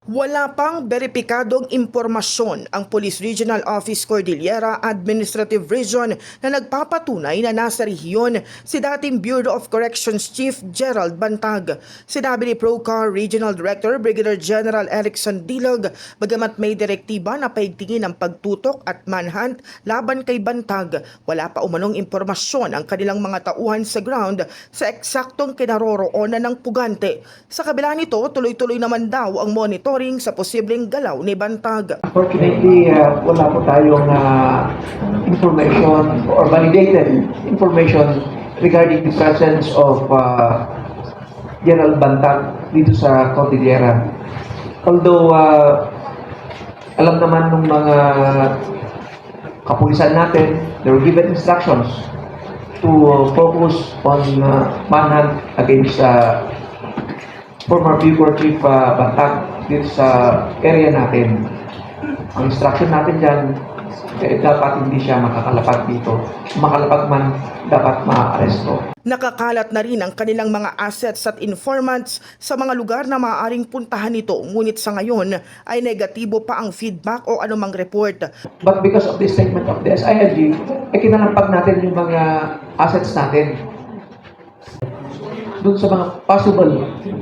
Wala pang beripikadong impormasyon ang Police Regional Office Cordillera Administrative Region na nagpapatunay na nasa rehiyon si dating Bureau of Corrections Chief Gerald Bantag. Sinabi ni PROCAR Regional Director Brigadier General Erickson Dilog, bagamat may direktiba na paigtingin ang pagtutok at manhunt laban kay Bantag, wala pa umanong impormasyon ang kanilang mga tauhan sa ground sa eksaktong kinaroroonan ng pugante. Sa kabila nito, tuloy-tuloy naman daw ang monitoring sa posibleng galaw ni Bantag. Unfortunately, wala po tayong information or validated information regarding the presence of General Bantag dito sa Cordillera. Although, alam naman ng mga kapulisan natin, they were given instructions to focus on manhunt against former Bureau Chief Bantag dito sa area natin. Ang instruction natin dyan, dapat hindi siya makakalapag dito. Makalapag man, dapat ma-aresto. Nakakalat na rin ang kanilang mga assets at informants sa mga lugar na maaaring puntahan nito, ngunit sa ngayon ay negatibo pa ang feedback o anumang report. But because of the statement of the SILG, kinalampag natin yung mga assets natin doon sa mga possible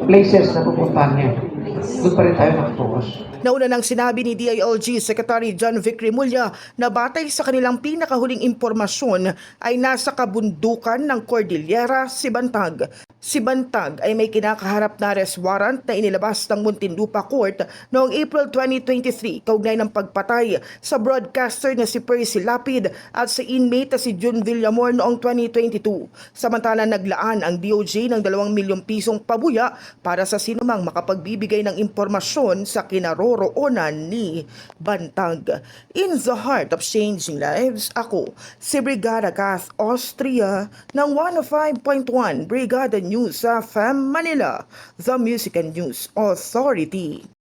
places na pupuntahan niya. Doon pa rin tayo nakafocus. Nauna nang sinabi ni DILG Secretary John Vic Remulla na batay sa kanilang pinakahuling impormasyon ay nasa kabundukan ng Cordillera si Bantag. Si Bantag ay may kinakaharap na arrest warrant na inilabas ng Muntinlupa Court noong April 2023 kaugnay ng pagpatay sa broadcaster na si Percy Lapid at sa inmate na si June Villamor noong 2022. Samantala naglaan ang DOJ ng 2 milyong pisong pabuya para sa sinumang makapagbibigay ng impormasyon sa kinaroroonan ni Bantag. In the heart of changing lives, ako si Brigada Kath Austria ng 105.1 Brigada News FM Manila, the Music and News Authority.